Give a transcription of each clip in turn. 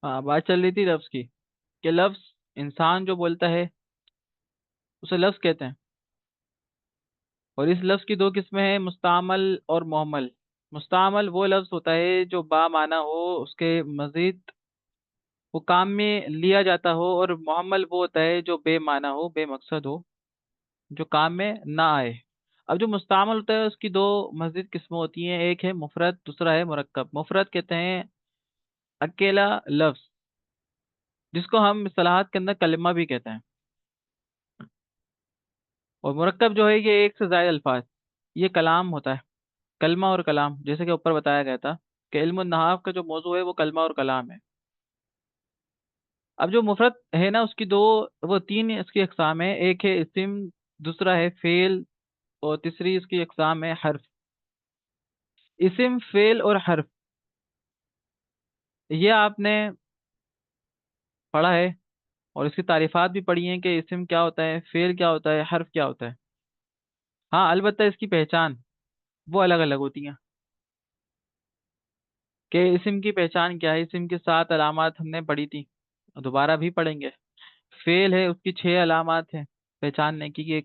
हाँ, बात चल रही थी लफ्ज की कि लफ्ज इंसान जो बोलता है उसे लफ्ज कहते हैं। और इस लफ्ज की दो किस्में हैं, मुस्तामल और मोहम्मल। मुस्तामल वो लफ्ज होता है जो बा माना हो, उसके मजीद वो काम में लिया जाता हो। और मोहम्मल वो होता है जो बेमाना हो, बेमकसद हो, जो काम में ना आए। अब जो मुस्तामल होता है उसकी दो मजीद किस्में होती हैं, एक है मुफरद, दूसरा है मुरक्कब। मुफरद कहते हैं अकेला लफ्ज, जिसको हम इस्तिलाहात के अंदर कलिमा भी कहते हैं। और मुरक्कब जो है ये एक से ज्यादा अल्फाज, ये कलाम होता है। कलमा और कलाम, जैसे कि ऊपर बताया गया था कि इल्म नहाव का जो मौजू है वो कलमा और कलाम है। अब जो मुफरत है ना, उसकी दो, वो तीन इसकी अकसाम है। एक है इस्म, दूसरा है फेल, और तीसरी इसकी अकसाम है हर्फ। इस्म, फेल और हर्फ, ये आपने पढ़ा है और इसकी तारीफात भी पढ़ी है कि इस्म क्या होता है, फेल क्या होता है, हर्फ क्या होता है। हाँ, अलबत्ता इसकी पहचान वो अलग अलग होती है कि इस्म की पहचान क्या है। इस्म की 7 अलामात हमने पढ़ी थी, दोबारा भी पढ़ेंगे। फेल है, उसकी 6 अलामात हैं पहचानने की कि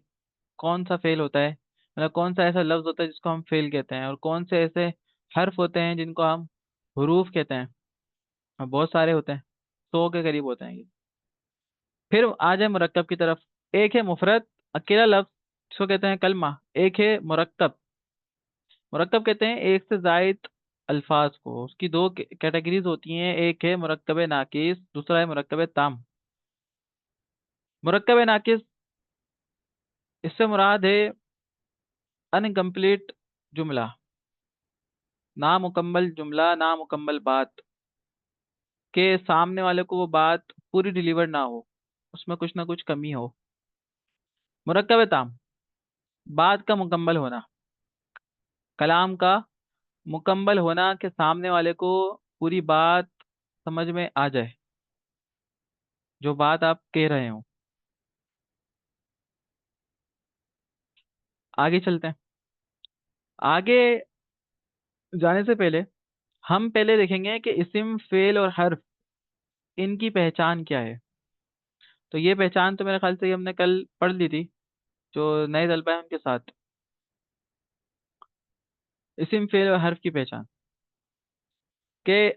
कौन सा फेल होता है, मतलब कौन सा ऐसा लफ्ज होता है जिसको हम फेल कहते हैं, और कौन से ऐसे हर्फ होते हैं जिनको हम हरूफ कहते हैं। और बहुत सारे होते हैं, 100 के करीब होते हैं ये। फिर आ जाए मुरक्कब की तरफ। एक है मुफरत, अकेला लफ्ज, जिसको कहते हैं कलमा। एक है मुरक्कब। मुरक्कब कहते हैं एक से जायद अल्फाज को। उसकी दो कैटेगरीज होती हैं, एक है मुरक्कब नाकिस, दूसरा है मुरक्कब ताम। मुरक्कब नाकिस, इससे मुराद है अनकम्प्लीट जुमला, नामुकम्मल जुमला, नामुकम्मल बात, के सामने वाले को वो बात पूरी डिलीवर ना हो, उसमें कुछ ना कुछ कमी हो। मुरक्कब ताम, बात का मुकम्मल होना, कलाम का मुकम्मल होना, के सामने वाले को पूरी बात समझ में आ जाए, जो बात आप कह रहे हो। आगे चलते हैं। आगे जाने से पहले हम पहले देखेंगे कि इस्म, फेल और हर्फ, इनकी पहचान क्या है। तो ये पहचान तो मेरे ख्याल से ये हमने कल पढ़ ली थी, जो नए तलबा है उनके साथ। इस्म, फेल और हर्फ की पहचान के,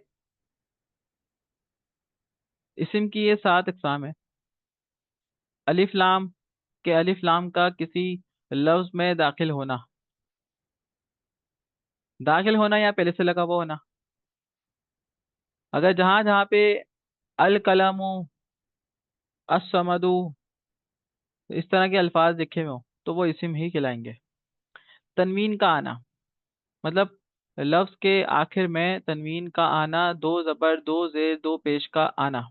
इस्म की ये 7 अक़साम है। अलिफ लाम, के अलिफ लाम का किसी लफ्ज में दाखिल होना, दाखिल होना या पहले से लगा हुआ होना। अगर जहां जहां पे अल कलमु, असमदु, इस तरह के अल्फाज लिखे हुए हो तो वो इस्म ही कहलाएंगे। तनवीन का आना, मतलब लफ्ज के आखिर में तनवीन का आना, दो जबर, दो जेर, दो पेश का आना,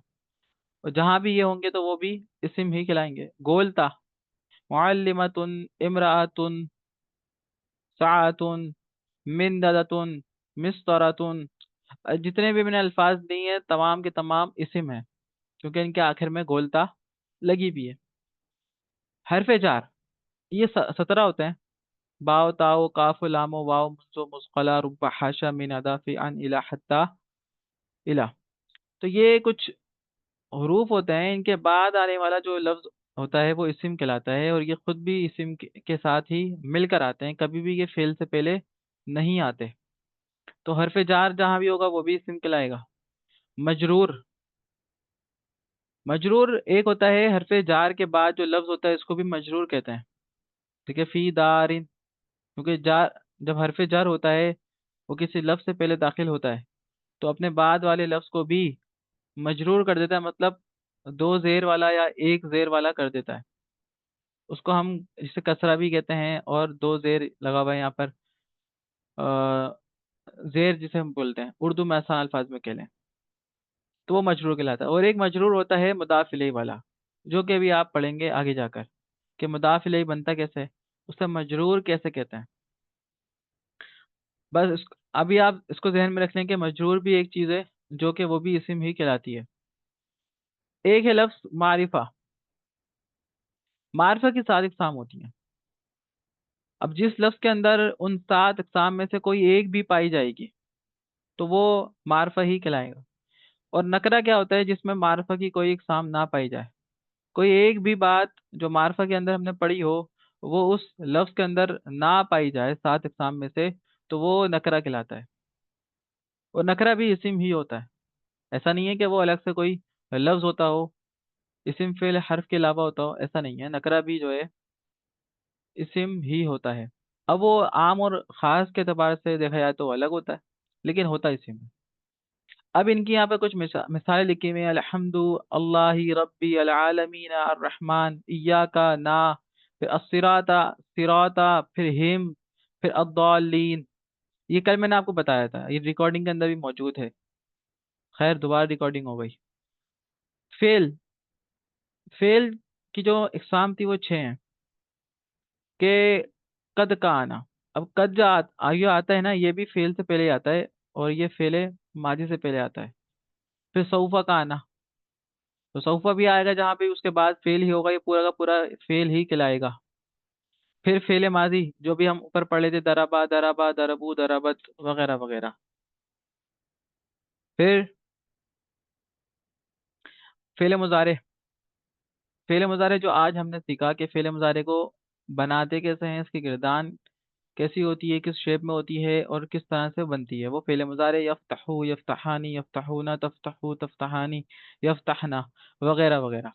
और जहां भी ये होंगे तो वो भी इस्म ही कहलाएंगे। गोलता, मुअल्लिमतुन, इमराअतुन, साअतुन, मिंददतुन, मिस्तरतुन, जितने भी मैंने अल्फाज दिए हैं तमाम के तमाम इस्म हैं, क्योंकि इनके आखिर में गोलता लगी भी है। हरफ जार, ये 17 होते हैं। बाव, ताओ, काफ, लामो, वाव, मुंजो, मुस्कला, रुब्बा, हाशा, मिन, अदाफी, अन, इला, हत्ता, इला। तो ये कुछ हरूफ होते हैं, इनके बाद आने वाला जो लफ्ज होता है वो इस्म कहलाता है। और ये खुद भी इस्म के साथ ही मिलकर आते हैं, कभी भी ये फेल से पहले नहीं आते। तो हरफ जार जहां भी होगा वो भी इस्म कहलाएगा। मजरूर, मजरूर एक होता है हरफ जार के बाद जो लफ्ज होता है इसको भी मजरूर कहते हैं। ठीक है, फी दारिन, क्योंकि जार, जब हरफ जार होता है वो किसी लफ्ज से पहले दाखिल होता है तो अपने बाद वाले लफ्ज को भी मजरूर कर देता है, मतलब दो जेर वाला या एक जेर वाला कर देता है। उसको हम इसे कसरा भी कहते हैं, और दो जेर लगा हुआ है यहाँ पर, अ, जेर जिसे हम बोलते हैं उर्दू में आसान अल्फाज में कह लें, तो वो मजरूर कहलाता है। और एक मजरूर होता है मुदाफ इलैहि वाला, जो कि अभी आप पढ़ेंगे आगे जाकर कि मुदाफ इलैहि बनता कैसे है, उसे मजरूर कैसे कहते हैं। बस अभी आप इसको ध्यान में रख लें कि मजरूर भी एक चीज़ है जो कि वो भी इस्म ही कहलाती है। एक है लफ्ज मारिफा। मारिफा की 7 इकसाम होती हैं। अब जिस लफ्ज के अंदर उन 7 इकसाम में से कोई एक भी पाई जाएगी तो वो मारिफा ही कहलाएगा। और नकरा क्या होता है? जिसमें मार्फा की कोई इकसाम ना पाई जाए। कोई एक भी बात जो मार्फा के अंदर हमने पढ़ी हो, वो उस लफ्ज के अंदर ना पाई जाए 7 इकसाम में से, तो वो नकरा कहलाता है। और नकरा भी इस्म ही होता है। ऐसा नहीं है कि वो अलग से कोई लफ्ज होता हो, इस्म फेल हर्फ के अलावा होता हो, ऐसा नहीं है। नकरा भी जो है इस्म ही होता है। अब वो आम और खास के एतबार से देखा जाए तो अलग होता है, लेकिन होता इस्म है। अब इनकी यहाँ पे कुछ मिसालें लिखी हुई हैं। अल्हम्दु अल्लाहि रब्बी अलआलमीन अर्रहमान इय्याका ना, फिर अस्सिराता सिराता, फिर हिम, फिर अद्दालीन। ये कल मैंने आपको बताया था, ये रिकॉर्डिंग के अंदर भी मौजूद है। खैर दोबारा रिकॉर्डिंग हो गई। फेल, फेल की जो इकसाम थी वो 6 हैं। के कद का आना। अब कद जो आगे आता है ना, ये भी फेल से पहले आता है, और ये फेले माजी से पहले आता है। फिर सऊफा का आना, तो सऊफा भी आएगा जहाँ पे उसके बाद फेल ही होगा, ये पूरा का पूरा फेल ही कहलाएगा। फिर फेले माजी जो भी हम ऊपर पढ़ लेते, दराबा दराबा दरबू दराबत वगैरह वगैरह। फिर फेले मुजारे। फेले मुजारे जो आज हमने सीखा कि फेले मुजारे को बनाते कैसे हैं, इसकी गिरदान कैसी होती है, किस शेप में होती है और किस तरह से बनती है, वो फेले मुजारे यफ्तहू यफ्तहानी यफ्तहूना तफ्तहू तफ्तहानी यफ्तहना वगैरह वगैरह।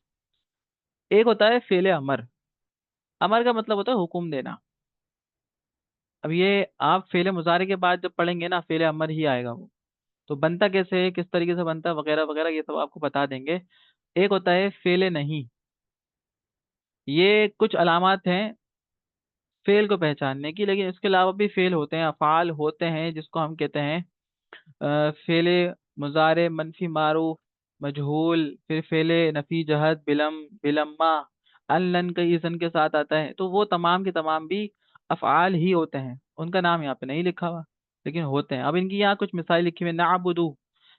एक होता है फेले अमर। अमर का मतलब होता है हुक्म देना। अब ये आप फेले मुजारे के बाद जब पढ़ेंगे ना, फेले अमर ही आएगा वो। तो बनता कैसे है, किस तरीके से बनता है वगैरह वगैरह, ये सब आपको बता देंगे। एक होता है फेले नहीं। ये कुछ अलामत हैं फेल को पहचानने की, लेकिन इसके अलावा भी फेल होते हैं, अफाल होते हैं जिसको हम कहते हैं फेले मुजारे मनफी मारूफ मजहूल। फिर फेले नफी जहद बिलम बिलम्मा अनलन कई इज़न के साथ आता है। तो वो तमाम के तमाम भी अफआल ही होते हैं, उनका नाम यहाँ पे नहीं लिखा हुआ, लेकिन होते हैं। अब इनकी यहाँ कुछ मिसाल लिखी हुई है, नाबुदू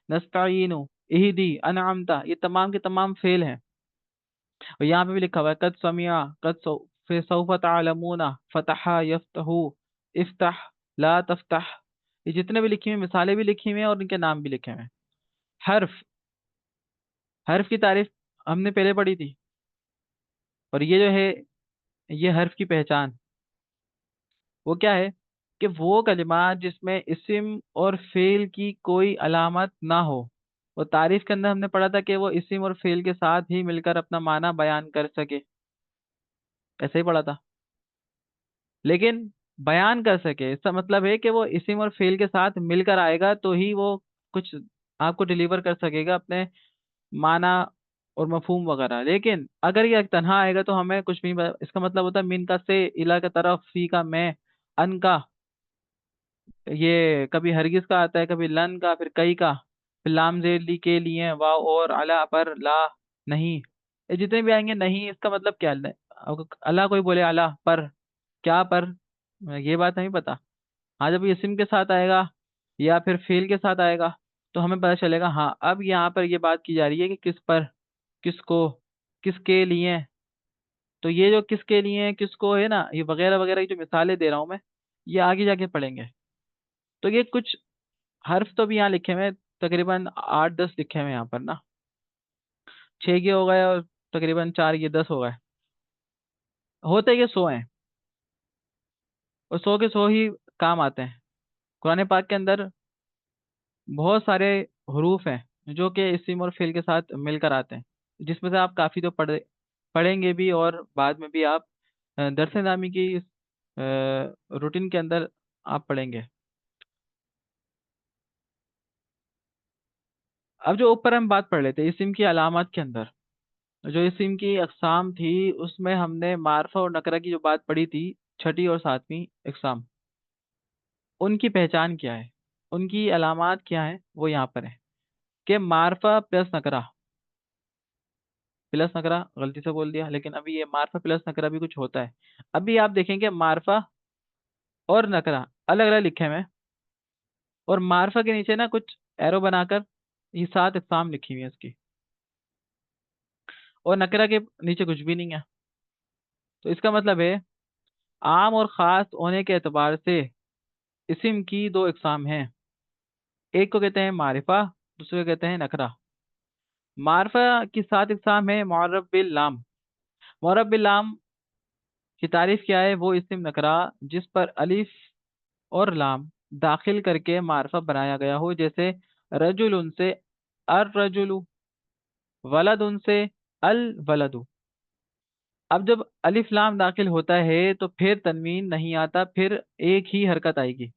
नस्ताइनु इहदी अनअमता, ये तमाम के तमाम फेल हैं। और यहाँ पे भी लिखा हुआ है कद समिया कद सौ, फिर सौफ तअलमूना फतहा यफ्तहू इफ्तह ला तफ्तह। ये जितने भी लिखी हुई मिसालें भी लिखी हुई हैं और इनके नाम भी लिखे हुए हैं। हर्फ, हर्फ की तारीफ हमने पहले पढ़ी थी। और ये जो है, ये हर्फ की पहचान वो क्या है? कि वो कलिमात जिसमें इस्म और फेल की कोई अलामत ना हो। वो तारीफ के अंदर हमने पढ़ा था कि वो इस्म और फेल के साथ ही मिलकर अपना माना बयान कर सके, ऐसे ही पढ़ा था। लेकिन बयान कर सके, इसका मतलब है कि वो इस्म और फेल के साथ मिलकर आएगा तो ही वो कुछ आपको डिलीवर कर सकेगा अपने माना और मफहूम वगैरह। लेकिन अगर ये तन्हा आएगा तो हमें कुछ भी इसका मतलब होता है मिन का से, इला का तरफ, फी का मैं, अन का, ये कभी हरगिज का आता है, कभी लन का, फिर कई का, फिर लाम जेर ली के लिए, वाव और अला पर ला नहीं, ये जितने भी आएंगे नहीं, इसका मतलब क्या है? अल्लाह कोई बोले अला पर, क्या पर, ये बात नहीं पता। हाँ जब ये इस्म के साथ आएगा या फिर फेल के साथ आएगा, तो हमें पता चलेगा हाँ अब यहाँ पर ये बात की जा रही है कि किस पर, किसको, किसके लिए। तो ये जो किसके लिए किसको है ना, ये वगैरह वगैरह की जो मिसालें दे रहा हूँ मैं, ये आगे जाके पढ़ेंगे। तो ये कुछ हर्फ तो भी यहाँ लिखे हुए हैं, तकरीबन 8-10 लिखे हुए हैं यहाँ पर ना। 6 ये हो गए और तकरीबन 4 ये 10 हो गए। होते ये 100 हैं, और 100 के 100 ही काम आते हैं। कुरान पाक के अंदर बहुत सारे हरूफ हैं जो कि इस्म और फेल के साथ मिलकर आते हैं, जिसमें से आप काफ़ी तो पढ़ेंगे भी, और बाद में भी आप दरस नामी की रूटीन के अंदर आप पढ़ेंगे। अब जो ऊपर हम बात पढ़ लेते हैं इस्म की अलामत के अंदर, जो इस्म की अकसाम थी उसमें हमने मार्फा और नकरा की जो बात पढ़ी थी, छठी और सातवीं अकसाम, उनकी पहचान क्या है, उनकी अलामत क्या है, वो यहाँ पर है। कि मार्फा प्लस नकरा, प्लस नकरा गलती से बोल दिया, लेकिन अभी ये मार्फा प्लस नकरा भी कुछ होता है। अभी आप देखेंगे मार्फा और नकरा अलग अलग लिखे हुए हैं, और मार्फा के नीचे ना कुछ एरो बनाकर ये 7 इकसाम लिखी हुई है इसकी, और नकरा के नीचे कुछ भी नहीं है। तो इसका मतलब है आम और खास होने के एतबार से इस्म की 2 इकसाम हैं। एक को कहते हैं मारिफा, दूसरे को कहते हैं नकरा। मार्फा की 7 इकसाम है। मुअर्रब बिल लाम। मुअर्रब बिल लाम की तारीफ क्या है? वो इस्म नकरा जिस पर अलिफ और लाम दाखिल करके मार्फा बनाया गया हो, जैसे रजुल उनसे अर रजुलु, वलद उनसे अल वलदु। अब जब अलिफ लाम दाखिल होता है तो फिर तनवीन नहीं आता, फिर एक ही हरकत आएगी।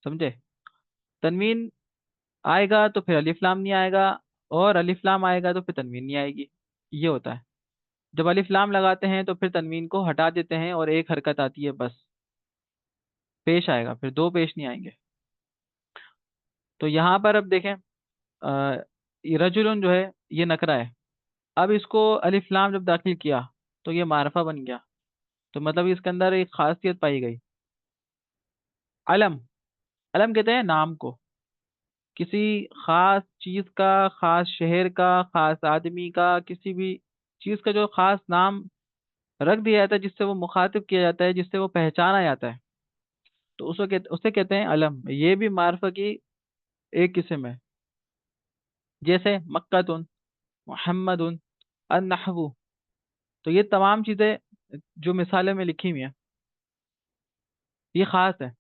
समझे? तनवीन आएगा तो फिर अलिफ लाम नहीं आएगा, और अलिफ लाम आएगा तो फिर तनवीन नहीं आएगी। ये होता है। जब अलिफ लाम लगाते हैं तो फिर तनवीन को हटा देते हैं और एक हरकत आती है बस। पेश आएगा, फिर दो पेश नहीं आएंगे। तो यहाँ पर अब देखें, ये रजुलन जो है ये नकरा है। अब इसको अलिफ लाम जब दाखिल किया तो ये मारफा बन गया। तो मतलब इसके अंदर एक खासियत पाई गई। अलम। अलम कहते हैं नाम को, किसी खास चीज का, खास शहर का, खास आदमी का, किसी भी चीज का जो खास नाम रख दिया जाता है, जिससे वो मुखातिब किया जाता है, जिससे वो पहचाना जाता है, तो उसे कहते हैं अलम। ये भी मार्फा की एक किस्म है। जैसे मक्कातुन, मोहम्मदुन, अन्नहवु। तो ये तमाम चीजें जो मिसालें में लिखी हुई हैं, ये खास है।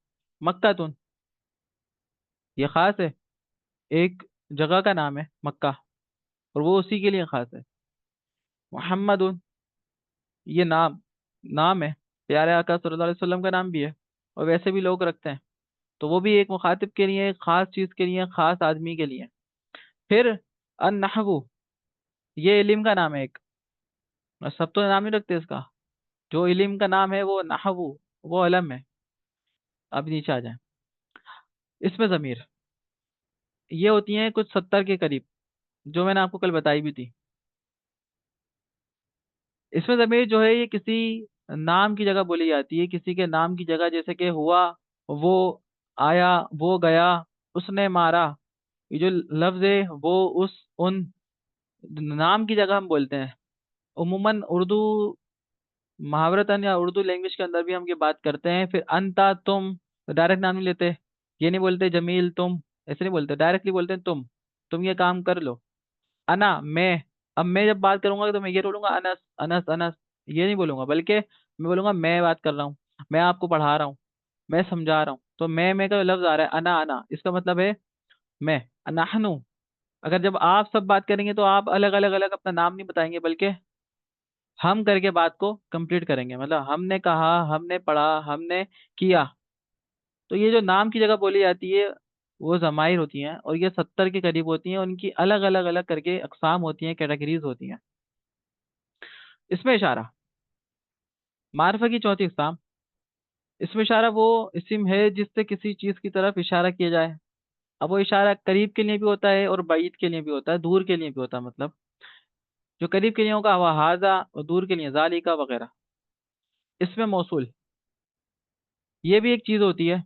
मक्कातुन, ये खास है, एक जगह का नाम है मक्का, और वो उसी के लिए खास है। मोहम्मदुन, ये नाम नाम है, प्यारे आका सल्लल्लाहु अलैहि वसल्लम का नाम भी है, और वैसे भी लोग रखते हैं। तो वो भी एक मुखातिब के लिए, एक खास चीज के लिए, खास आदमी के लिए। फिर अन्नहवु, ये इल्म का नाम है एक। और सब तो नाम नहीं रखते इसका। जो इल्म का नाम है वो नहवु, वो अलम है। अब नीचे आ जाए। इसमें जमीर ये होती हैं कुछ 70 के करीब, जो मैंने आपको कल बताई भी थी। इसमें जमीर जो है ये किसी नाम की जगह बोली जाती है, किसी के नाम की जगह, जैसे कि हुआ, वो आया, वो गया, उसने मारा। ये जो लफ्ज है वो उस उन नाम की जगह हम बोलते हैं। उमूमन उर्दू मुहावरतन या उर्दू लैंग्वेज के अंदर भी हम ये बात करते हैं। फिर अंता, तुम, डायरेक्ट नाम नहीं लेते। ये नहीं बोलते जमील तुम, ऐसे नहीं बोलते, डायरेक्टली बोलते हैं तुम ये काम कर लो। अना, मैं। अब मैं जब बात करूंगा तो मैं ये बोलूंगा अनस अनस अनस, ये नहीं बोलूंगा, बल्कि मैं बोलूंगा मैं बात कर रहा हूँ, मैं आपको पढ़ा रहा हूँ, मैं समझा रहा हूँ। तो मैं का लफ्ज आ रहा है अना अना, इसका मतलब है मैं। अनहनु, अगर जब आप सब बात करेंगे तो आप अलग अलग अलग अपना नाम नहीं बताएंगे, बल्कि हम करके बात को कंप्लीट करेंगे। मतलब हमने कहा, हमने पढ़ा, हमने किया। तो ये जो नाम की जगह बोली जाती है वो जमाइर होती हैं, और ये 70 के करीब होती हैं। उनकी अलग अलग अलग करके अकसाम होती हैं, कैटेगरीज होती हैं। इसमें इशारा, मार्फा की चौथी अकसाम। इसमें इशारा वो इस्म है जिससे किसी चीज की तरफ इशारा किया जाए। अब वो इशारा करीब के लिए भी होता है और बाईद के लिए भी होता है, दूर के लिए भी होता है। मतलब जो करीब के लिए होगा वह हाजा, और दूर के लिए जालिका वगैरह। इसमें मौसूल, ये भी एक चीज होती है।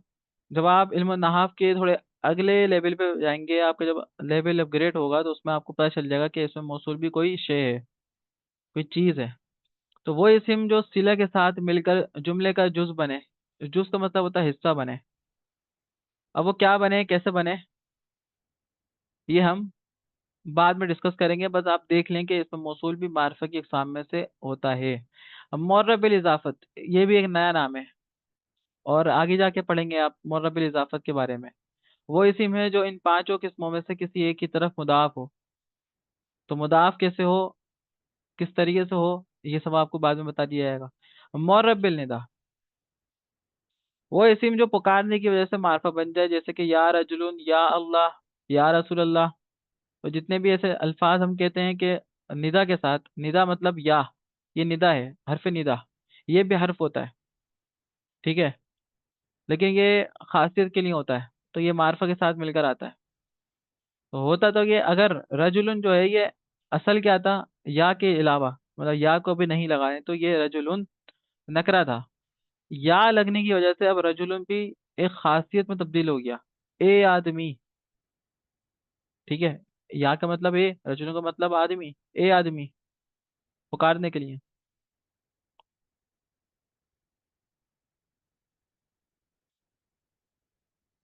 जब आप इल्म नहाफ के थोड़े अगले लेवल पे जाएंगे, आपका जब लेवल अपग्रेड होगा, तो उसमें आपको पता चल जाएगा कि इसमें मौसूल भी कोई शे है, कोई चीज है। तो वो इस्म जो सिला के साथ मिलकर जुमले का जुज बने। जुज का मतलब होता है हिस्सा बने। अब वो क्या बने, कैसे बने, ये हम बाद में डिस्कस करेंगे। बस आप देख लें कि इसमें मौसूल भी मार्फा की अक़साम में से होता है। अब मुअर्रब बिल इजाफत, ये भी एक नया नाम है, और आगे जाके पढ़ेंगे आप मुअर्रब बिल इजाफत के बारे में। वो इस्म है जो इन पांचों किस्मों में से किसी एक की तरफ मुदाफ हो। तो मुदाफ कैसे हो, किस तरीके से हो, ये सब आपको बाद में बता दिया जाएगा। मुअर्रब बिल निदा, वो इस्म जो पुकारने की वजह से मार्फा बन जाए, जैसे कि या रजुलन, या अल्लाह, या रसूल अल्लाह। तो जितने भी ऐसे अल्फाज हम कहते हैं कि निदा के साथ, निदा मतलब या, ये निदा है, हर्फ निदा, ये भी हर्फ होता है। ठीक है, लेकिन ये खासियत के लिए होता है, तो ये मार्फा के साथ मिलकर आता है। तो होता तो ये, अगर रजुलन जो है ये असल क्या था, या के अलावा, मतलब या को भी नहीं लगाए, तो ये रजुलन नकरा था। या लगने की वजह से अब रजुलन भी एक खासियत में तब्दील हो गया, ए आदमी। ठीक है, या का मतलब ए, रजुलन का मतलब आदमी, ए आदमी, पुकारने के लिए।